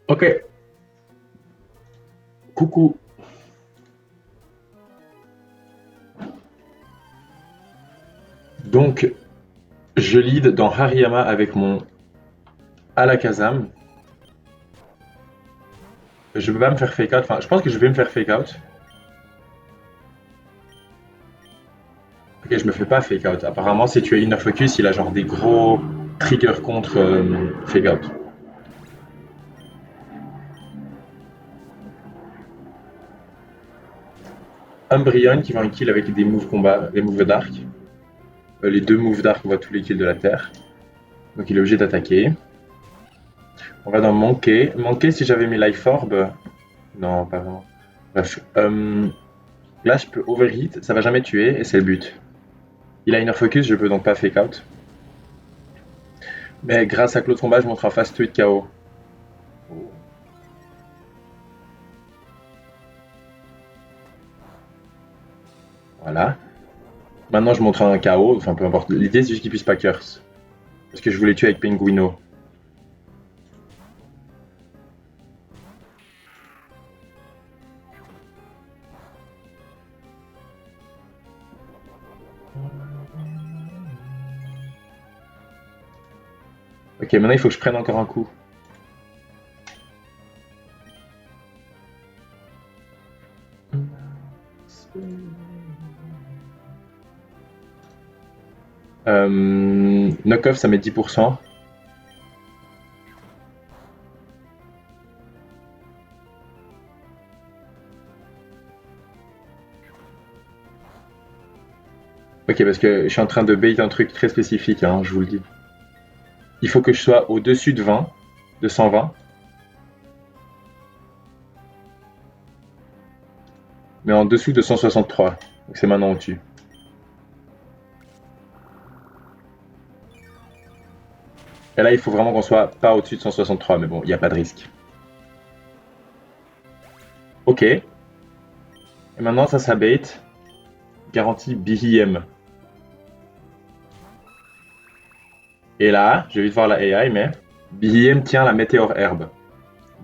Ok, coucou. Donc, je lead dans Hariyama avec mon Alakazam. Je peux pas me faire fake out. Enfin, je pense que je vais me faire fake out. Ok, je me fais pas fake out. Apparemment, si tu as Inner Focus, il a genre des gros triggers contre fake out. Umbreon qui va un kill avec des moves combat, des moves dark. Les deux moves dark voient tous les kills de la Terre. Donc il est obligé d'attaquer. On va dans Monkey. Monkey, si j'avais mis Life Orb. Non, pas vraiment. Bref. Là, je peux overheat, ça va jamais tuer, et c'est le but. Il a Inner Focus, je peux donc pas fake out. Mais grâce à Claude Combat, je montre un fast tweet KO. Voilà. Maintenant, je montre un KO, enfin peu importe. L'idée, c'est juste qu'il puisse pas curse. Parce que je voulais tuer avec Penguino. Ok, maintenant il faut que je prenne encore un coup. Knock-off, ça met 10%. Ok, parce que je suis en train de bait un truc très spécifique, hein, je vous le dis. Il faut que je sois au-dessus de 20, de 120. Mais en dessous de 163. Donc c'est maintenant au-dessus. Et là, il faut vraiment qu'on soit pas au-dessus de 163, mais bon, il n'y a pas de risque. Ok. Et maintenant, ça bait. Garantie BIM. Et là, je vais vite voir la AI, mais BIM tient la Météor Herbe.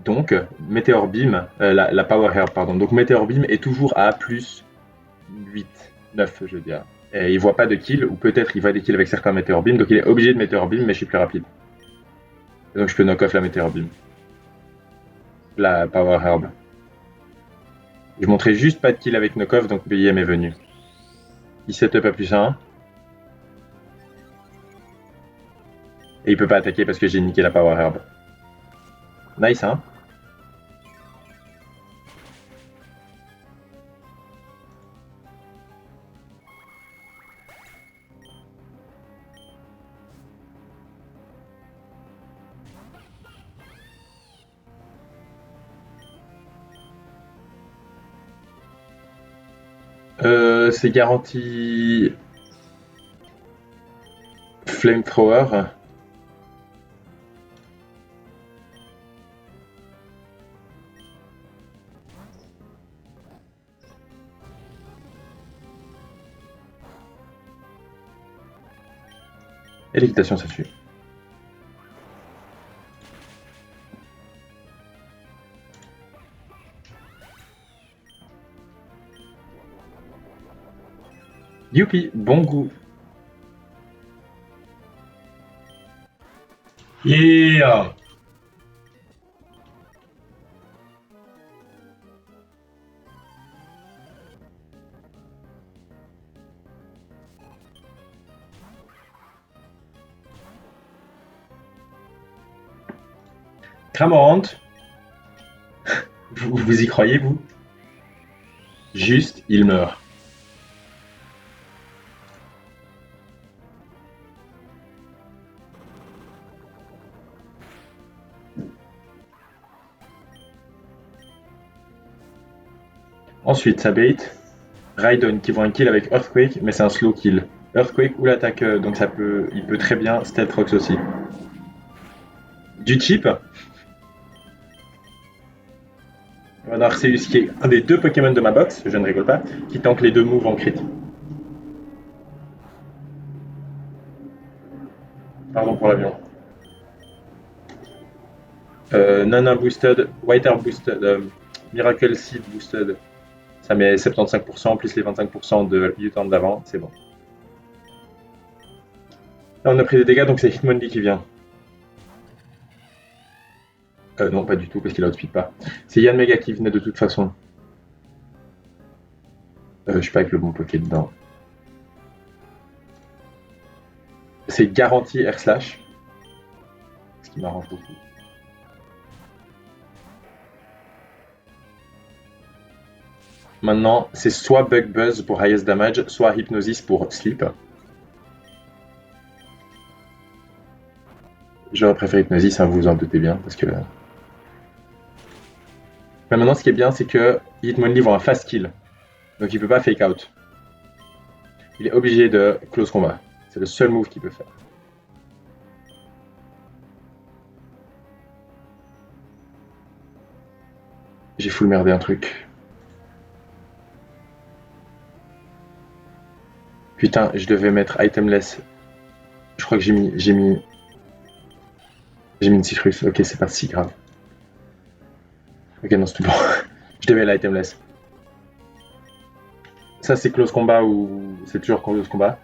Donc, Météor Beam, la Power Herb, pardon. Donc, Météor Beam est toujours à plus 8, 9, je veux dire. Et il voit pas de kill, ou peut-être il voit des kills avec certains Météor Beam, donc il est obligé de Météor Beam, mais je suis plus rapide. Et donc, je peux knock off la Météor Beam. La Power Herb. Je montrais juste pas de kill avec knock off, donc BIM est venu. Il setup à plus 1. Et il peut pas attaquer parce que j'ai niqué la Power Herb. Nice, hein? C'est garanti Flamethrower. Et l'équitation, ça tue. Youpi, bon goût. Yeah! Cramorant, vous y croyez, vous? Juste, il meurt. Ensuite, ça bait. Raidon qui voit un kill avec Earthquake, mais c'est un slow kill. Earthquake ou l'attaque, donc il peut très bien Stealth Rocks aussi. Du cheap. On a Arceus qui est un des deux Pokémon de ma box, je ne rigole pas, qui tank les deux moves en crit. Pardon pour l'avion. Nana Boosted, White Herb Boosted, Miracle Seed Boosted. Ça met 75% plus les 25% du temps d'avant, c'est bon. Là, on a pris des dégâts, donc c'est Hitmonlee qui vient. Non, pas du tout, parce qu'il outspeed pas. C'est Yann Mega qui venait de toute façon. Je suis pas avec le bon poké dedans. C'est garanti Air Slash. Ce qui m'arrange beaucoup. Maintenant, c'est soit Bug Buzz pour highest damage, soit Hypnosis pour sleep. J'aurais préféré Hypnosis, hein, vous vous en doutez bien, parce que. Mais maintenant, ce qui est bien, c'est que Hitmonlee va un fast kill. Donc il peut pas fake out. Il est obligé de close combat. C'est le seul move qu'il peut faire. J'ai full merdé un truc. Putain, je devais mettre itemless. Je crois que j'ai mis une citrus. Ok, c'est pas si grave. Ok, non, c'est tout bon. Je devais l'itemless. Ça, c'est close combat ou c'est toujours close combat?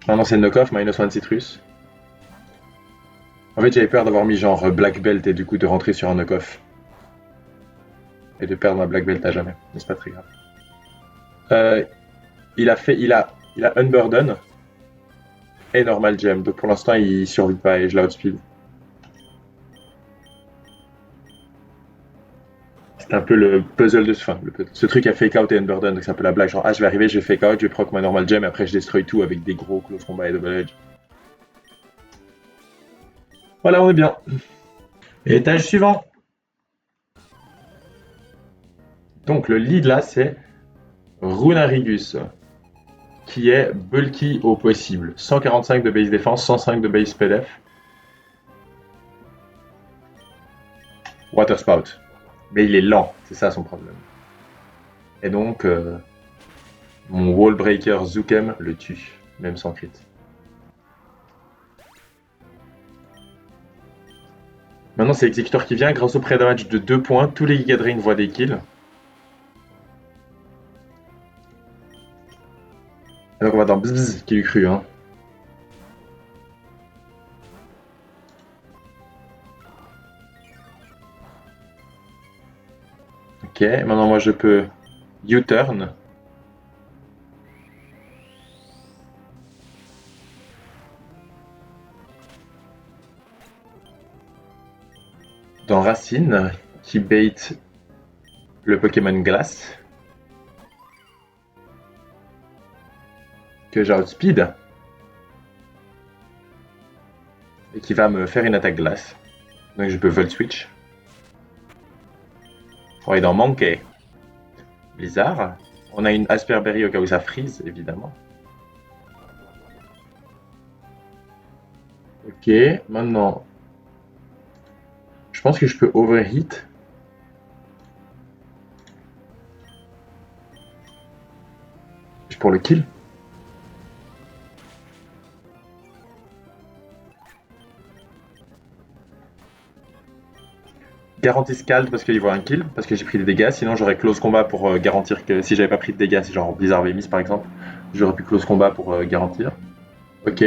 Ah non, c'est knock-off, minus one citrus. En fait, j'avais peur d'avoir mis genre black belt et du coup de rentrer sur un knock-off. Et de perdre ma black belt à jamais. Mais c'est pas très grave. Euh, il a Unburden et Normal Gem. Donc pour l'instant, il survit pas et je l'outspeed. C'est un peu le puzzle de fin. Ce truc à fake out et Unburden, donc c'est un peu la blague. Genre, ah, je vais arriver, je vais fake out, je vais proc ma Normal Gem et après je destroy tout avec des gros close combat et double edge. Voilà, on est bien. Étage suivant. Donc le lead là, c'est Runarigus, qui est bulky au possible. 145 de base défense, 105 de base PDF. Water Spout. Mais il est lent, c'est ça son problème. Et donc, mon Wallbreaker Zukem le tue, même sans crit. Maintenant, c'est l'exécuteur qui vient. Grâce au pré-damage de 2 points, tous les Giga Drain voient des kills. Et donc, on va dans Bzzz, qui lui cru, hein. Ok, maintenant, moi, je peux U-turn. Dans Racine, qui bait le Pokémon Glace. Que j'outspeed. Et qui va me faire une attaque glace. Donc je peux Volt Switch. On va aller dans Mankey. Blizzard. On a une Asperberry au cas où ça freeze, évidemment. Ok, maintenant. Je pense que je peux overheat. Pour le kill. Garantie scald parce qu'il voit un kill, parce que j'ai pris des dégâts. Sinon, j'aurais close combat pour garantir que si j'avais pas pris de dégâts, si genre Blizzard avait miss par exemple, j'aurais pu close combat pour garantir. Ok.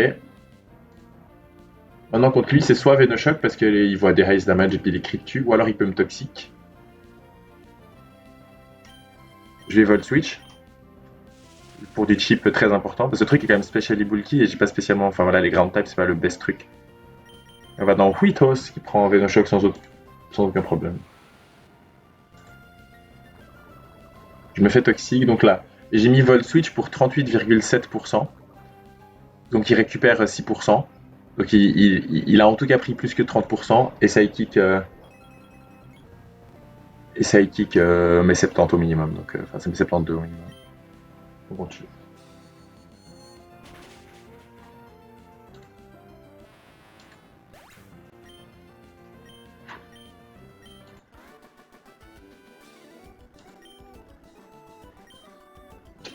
Maintenant, contre lui, c'est soit Venoshock parce qu'il voit des highest damage et puis il est crit dessus, ou alors il peut me toxique. Je vais Volt Switch. Pour du chip très important. Parce que ce truc est quand même specially bulky et j'ai pas spécialement. Enfin voilà, les ground types, c'est pas le best truc. On va dans Huitos qui prend Venoshock sans aucun problème. Je me fais toxique, donc là, j'ai mis Volt Switch pour 38,7%. Donc il récupère 6%. Donc il a en tout cas pris plus que 30% et Psychic, met 70 au minimum. Donc enfin, ça met 72 au minimum. Donc on tue.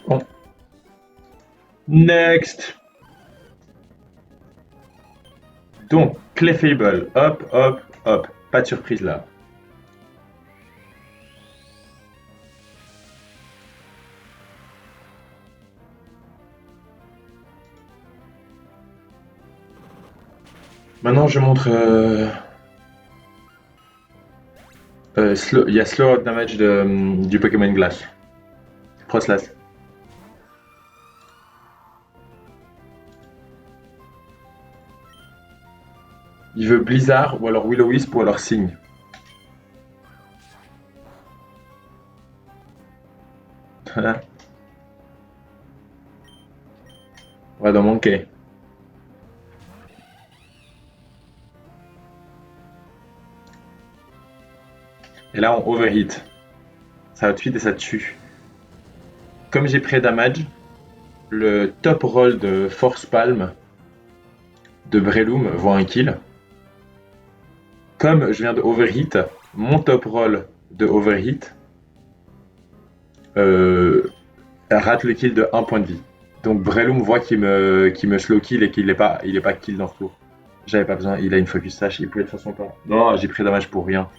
Bon. Next. Donc, Clefable, hop, hop, hop. Pas de surprise là. Maintenant, je montre. Il y a Slow Out Damage du Pokémon Glace. Froslass. Il veut Blizzard ou alors Will-O-Wisp ou alors Signe. On va dans manquer. Et là, on overhit. Ça va tout de suite et ça tue. Comme j'ai pré-damage, le top roll de Force Palm de Breloom voit un kill. Comme je viens de overhit, mon top roll de overhit rate le kill de 1 point de vie. Donc Breloom voit qu'il me slow kill et qu'il n'est pas kill dans ce tour. J'avais pas besoin, il a une focus sash, il pouvait de toute façon pas. Non, j'ai pris damage pour rien.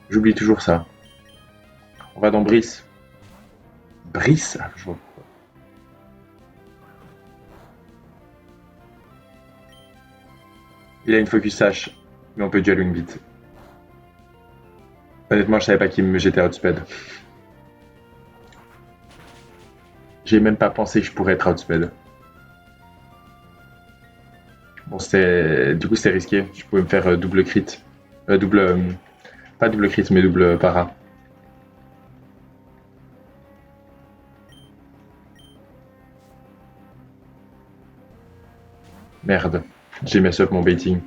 J'oublie toujours ça. On va dans Brice. Brice ah, je vois. Il a une focus sash, mais on peut dual wing beat. Honnêtement, je savais pas qu'il me jetait outspeed. J'ai même pas pensé que je pourrais être outspeed. Bon, du coup, c'était risqué. Je pouvais me faire double crit. Pas double crit, mais double para. Merde. J'ai mess up mon baiting.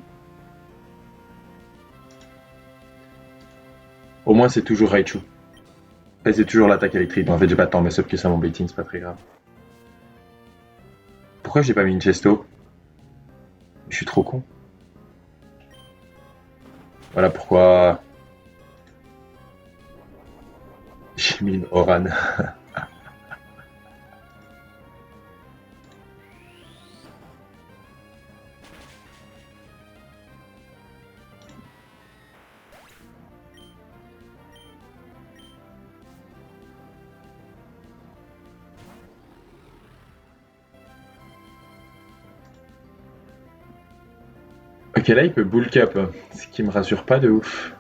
Au moins, c'est toujours Raichu. Et c'est toujours l'attaque électrique. En fait, j'ai pas tant mess up que ça mon baiting, c'est pas très grave. Pourquoi j'ai pas mis une Chesto? Je suis trop con. Voilà pourquoi j'ai mis une Oran. Ok, là, il peut bull cap, ce qui me rassure pas de ouf.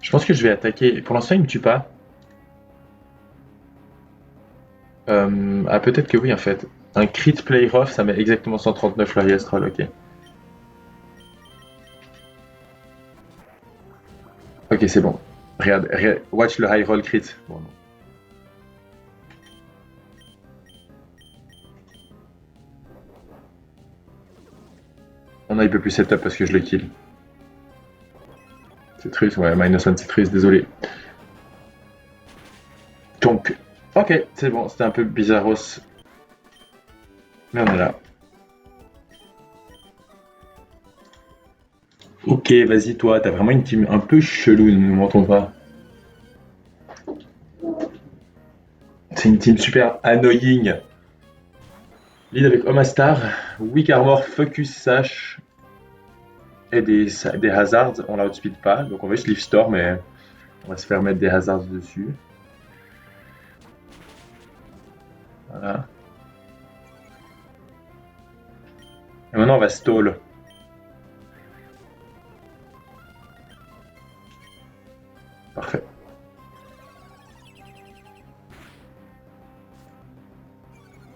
Je pense que je vais attaquer. Pour l'instant, il me tue pas. Ah, peut-être que oui, en fait. Un crit play rough, ça met exactement 139 Larry Astral, ok. Ok, c'est bon. Regarde, watch le high roll crit. Bon, non. Oh non, il peut plus setup parce que je le kill. Citrus, ouais, -1 Citrus, désolé. Donc, ok, c'est bon, c'était un peu bizarros. Mais on est là. Ok, vas-y, toi, t'as vraiment une team un peu chelou, ne m'entends pas. C'est une team super annoying. Lead avec Omastar, Weak Armor, Focus Sash et des Hazards. On la outspeed pas, donc on va juste Leaf Storm, mais on va se faire mettre des Hazards dessus. Voilà. Et maintenant, on va stall. Parfait.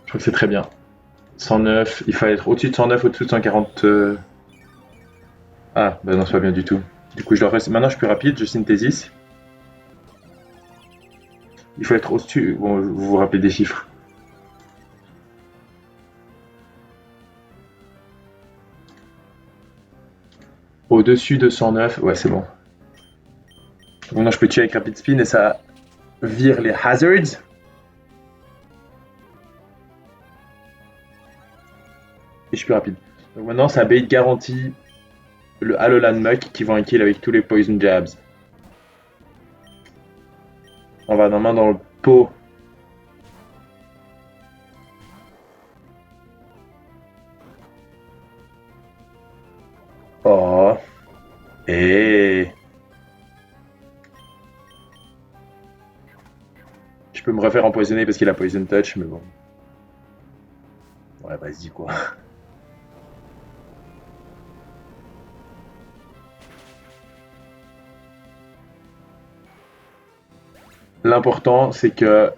Je crois que c'est très bien. 109, il fallait être au-dessus de 109, au-dessus de 140. Ah, bah non, c'est pas bien du tout. Du coup, maintenant je suis plus rapide, je synthesis. Il faut être au-dessus. Bon, vous vous rappelez des chiffres. Au-dessus de 109, ouais, c'est bon. Maintenant, je peux tuer avec Rapid Spin et ça vire les hazards. Et je suis plus rapide. Donc maintenant, ça bait garantie le Alolan Muck qui va un kill avec tous les Poison Jabs. On va dans main dans le pot. Oh. Et je peux me refaire empoisonner parce qu'il a Poison Touch, mais bon. Ouais, vas-y quoi. L'important, c'est que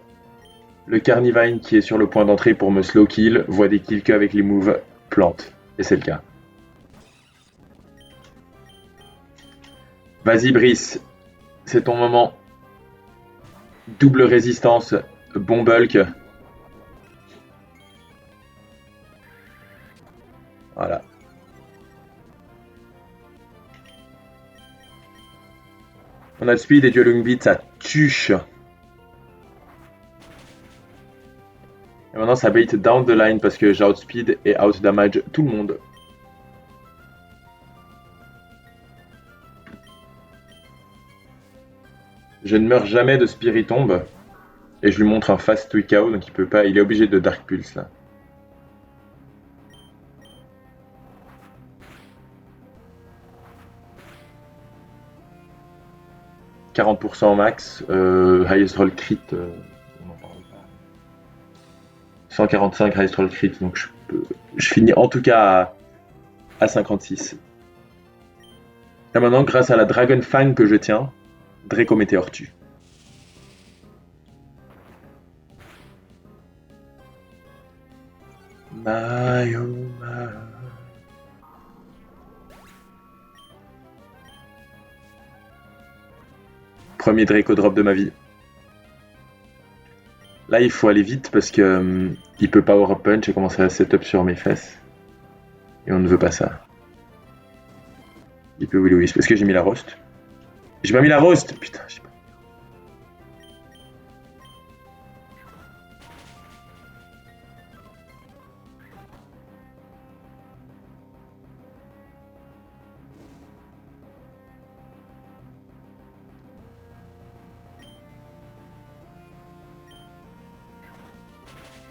le Carnivine qui est sur le point d'entrée pour me slow kill voit des kills qu'avec les moves plantes. Et c'est le cas. Vas-y Brice, c'est ton moment. Double résistance, bon bulk. Voilà. On a le speed et Dueling Beat, ça tuche. Et maintenant ça bait down the line parce que j'ai outspeed et out damage tout le monde. Je ne meurs jamais de Spiritomb. Et je lui montre un fast tweak out, donc il peut pas. Il est obligé de Dark Pulse là. « 40% max, highest roll crit, on n'en parle pas. 145 highest roll crit, donc je finis en tout cas à 56. Et maintenant, grâce à la Dragon Fang que je tiens, Draco Météor tue. My oh my. Premier Draco drop de ma vie. Là, il faut aller vite parce que il peut power up punch et commencer à setup sur mes fesses. Et on ne veut pas ça. Il peut Will Wisp. Est-ce que j'ai mis la roast? J'ai pas mis la roast. Putain, j'ai pas.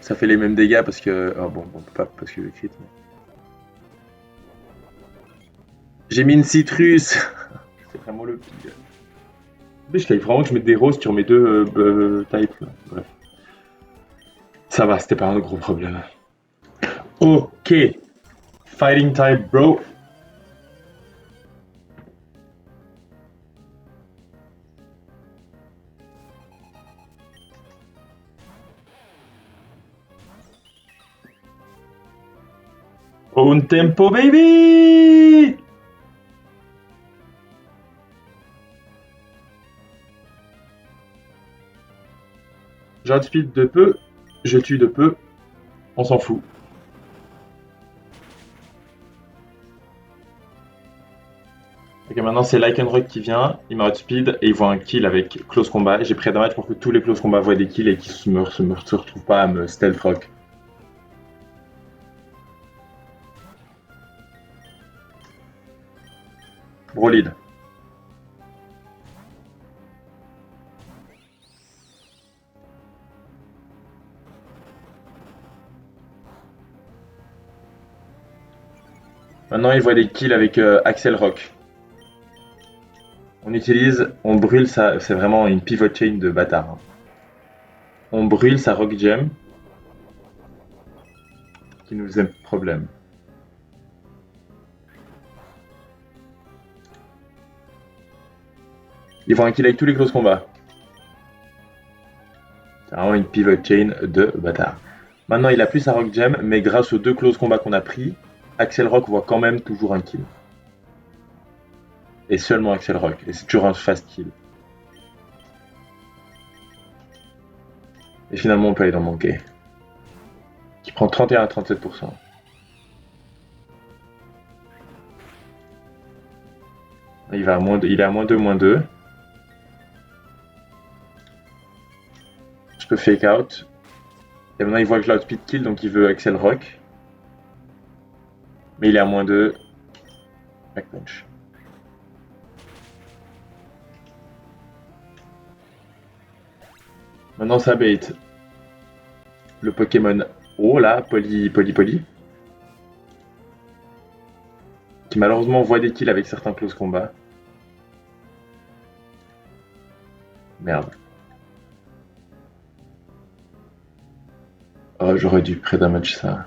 Ça fait les mêmes dégâts parce que. Oh bon, pas parce que je crit. Mais... J'ai mis une citrus. C'est vraiment le pire. Mais je fallait vraiment que je mette des roses sur mes deux types. Là. Bref. Ça va, c'était pas un gros problème. Ok. Fighting type, bro. Un tempo, baby! J'outspeed de peu, je tue de peu, on s'en fout. Ok, maintenant c'est Lycanroc qui vient, il m'a outspeed et il voit un kill avec close combat. J'ai pris damage pour que tous les close combat voient des kills et qu'ils se retrouvent pas à me stealth rock. Brolid. Maintenant il voit des kills avec Axel Rock. On brûle ça, c'est vraiment une pivot chain de bâtard. Hein. On brûle sa Rock Gem qui nous aime problème. Il voit un kill avec tous les close combats. C'est vraiment une pivot chain de bâtard. Maintenant il a plus sa Rock Gem, mais grâce aux deux close combats qu'on a pris, Axel Rock voit quand même toujours un kill. Et seulement Axel Rock. Et c'est toujours un fast kill. Et finalement, on peut aller dans Monkey. Qui prend 31 à 37%. Il est à moins 2, moins 2. Je peux fake out. Et maintenant, il voit que je l'outspeed kill, donc il veut Axel Rock. Mais il est à moins 2. Back punch. Maintenant, ça bait. Le Pokémon O, là, Poly, qui malheureusement voit des kills avec certains close combats. Merde. Oh, j'aurais dû pré-damage ça.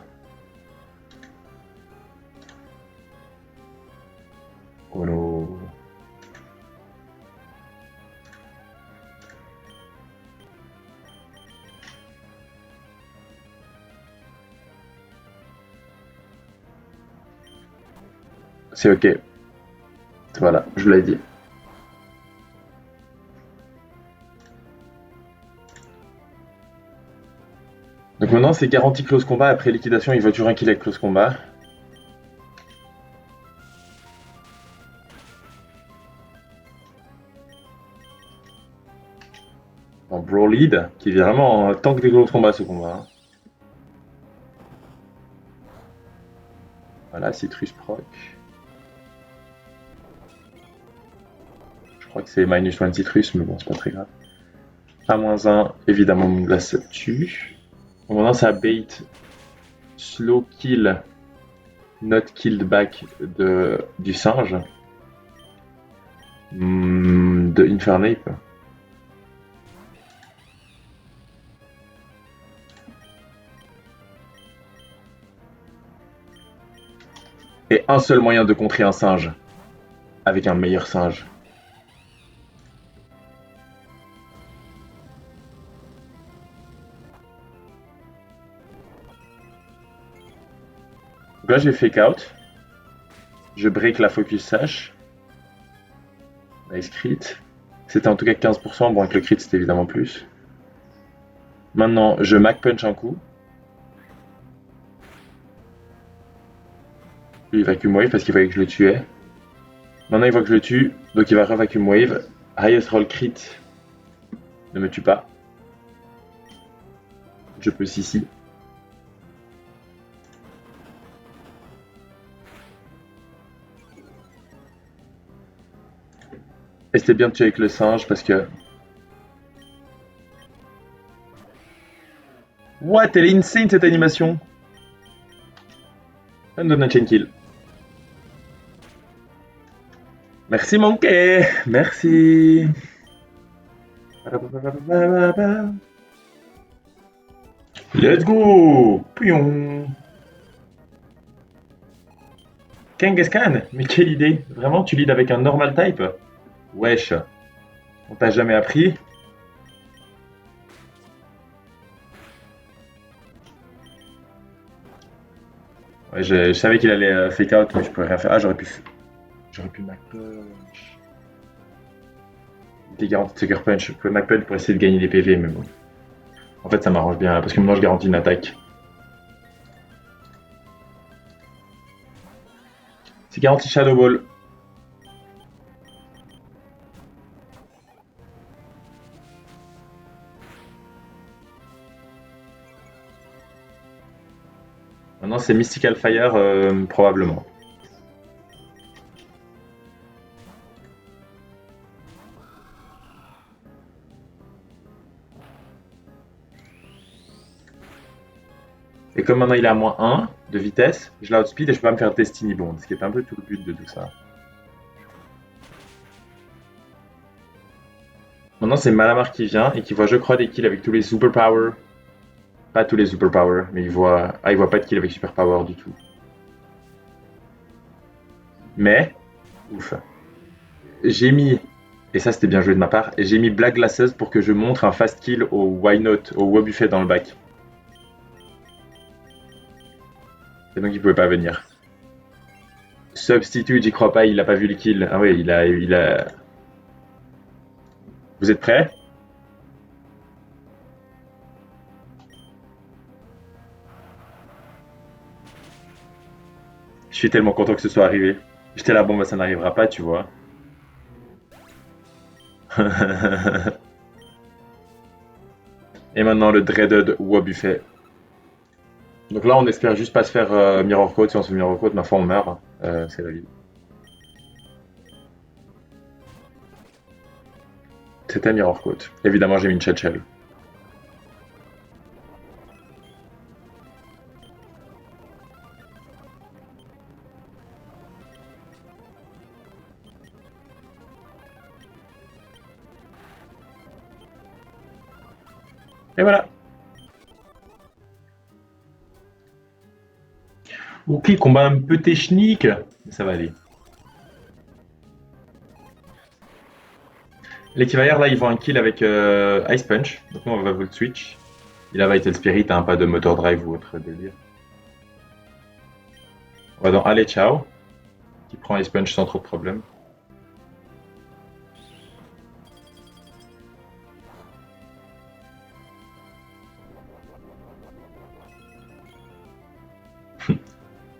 Oh no. C'est ok. Voilà, je vous l'ai dit. Donc maintenant, c'est garanti close combat. Après liquidation, il voiture un kill avec close combat. En Brawl Lead, qui est vraiment un tank des close combat ce combat. Hein. Voilà, Citrus proc. Je crois que c'est -1 Citrus, mais bon, c'est pas très grave. A-1, évidemment, mon glace tue. Donc maintenant, ça bait slow kill, not killed back du singe. De Infernape. Et un seul moyen de contrer un singe. Avec un meilleur singe. Donc là, je vais fake out. Je break la focus sash. Nice crit. C'était en tout cas 15%. Bon, avec le crit, c'était évidemment plus. Maintenant, je Mac Punch un coup. Lui, il vacuum wave parce qu'il voyait que je le tuais. Maintenant, il voit que je le tue, donc il va revacuum wave. Highest roll crit ne me tue pas. Je peux CC. Et c'était bien de tuer avec le singe parce que. What? Elle est insane cette animation! Elle me donne un chain kill. Merci Monkey! Merci! Let's go! Pion! Kangaskhan? Mais quelle idée! Vraiment, tu lead avec un normal type? Wesh! On t'a jamais appris? Ouais, je savais qu'il allait fake out, mais je pourrais rien faire. Ah, j'aurais pu Mac Punch. Il était garanti de Sucker Punch. Je pouvais Mac Punch pour essayer de gagner des PV, mais bon. En fait, ça m'arrange bien, parce que maintenant je garantis une attaque. C'est garanti Shadow Ball. Maintenant, c'est Mystical Fire, probablement. Et comme maintenant il est à -1 de vitesse, je l'outspeed et je peux pas me faire Destiny Bond, ce qui est un peu tout le but de tout ça. Maintenant, c'est Malamar qui vient et qui voit, je crois, des kills avec tous les superpowers. Pas tous les superpowers, mais il voit. Ah, il voit pas de kills avec superpower du tout. Mais, ouf. J'ai mis, et ça c'était bien joué de ma part, j'ai mis Black Glasses pour que je montre un fast kill au Why Not, au Wabuffet dans le bac. Et donc il pouvait pas venir. Substitute, j'y crois pas, il a pas vu le kill. Ah oui, il a. Vous êtes prêts? Je suis tellement content que ce soit arrivé. J'étais là, bon bah ça n'arrivera pas, tu vois. Et maintenant le dreaded Wabuffet. Donc là on espère juste pas se faire Mirror Code. Si on se fait Mirror Code, ma foi on meurt. C'est la vie. C'était Mirror Code. Évidemment j'ai mis une Shell. Et voilà. Ok, combat un peu technique, mais ça va aller. L'équivalent là, ils vont un kill avec Ice Punch. Donc nous, on va Volt Switch. Il a Vital Spirit, hein, pas de motor drive ou autre délire. On va dans Allez Ciao, qui prend Ice Punch sans trop de problème.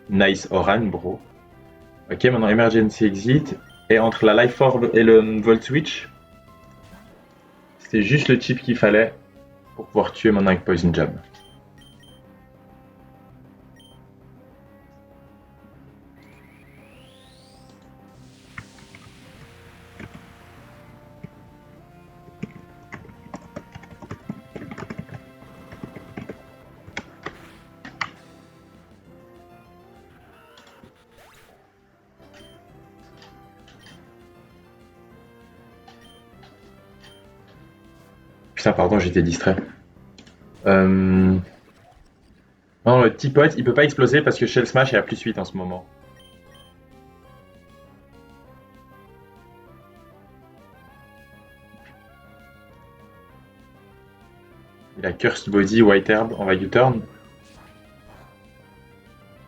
Nice Oran, bro. Ok, maintenant Emergency Exit. Et entre la Life Orb et le Volt Switch, c'était juste le chip qu'il fallait pour pouvoir tuer maintenant avec Poison Jab. Putain, pardon, j'étais distrait. Non, le petit pote, il peut pas exploser parce que Shell Smash est à +8 en ce moment. Il a Cursed Body, White Herb, on va U-turn.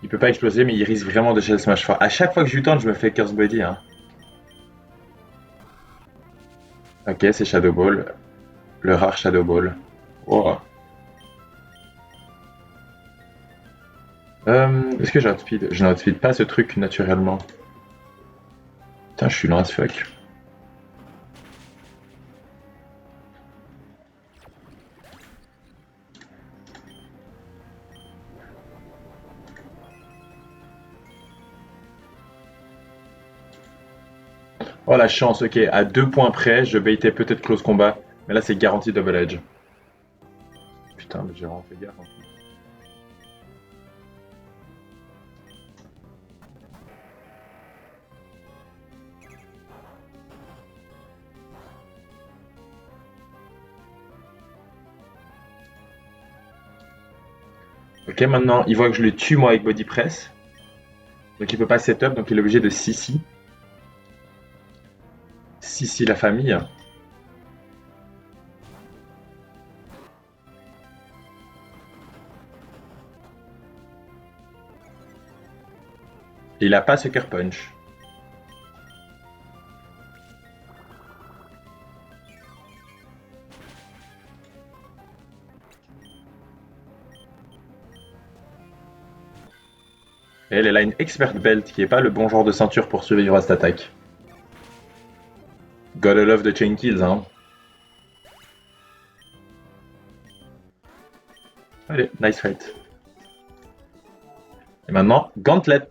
Il peut pas exploser, mais il risque vraiment de Shell Smash fort. À chaque fois que je U-turn, je me fais Cursed Body. Hein. Ok, c'est Shadow Ball. Le rare Shadow Ball. Wow. Est-ce que j'ai outspeed? Je n'outspeed pas ce truc naturellement. Putain, je suis lent as fuck. Oh la chance, ok, à 2 points près, je baitais peut-être close combat, mais là c'est garanti double edge. Putain, mais j'ai vraiment fait gaffe en plus. Ok, maintenant il voit que je le tue moi avec body press, donc il peut pas setup, donc il est obligé de CC. CC la famille. Et il a pas Sucker Punch. Et elle a une Expert Belt qui est pas le bon genre de ceinture pour survivre à cette attaque. Gotta love the chain kills, hein. Allez, nice fight. Et maintenant, Gauntlet.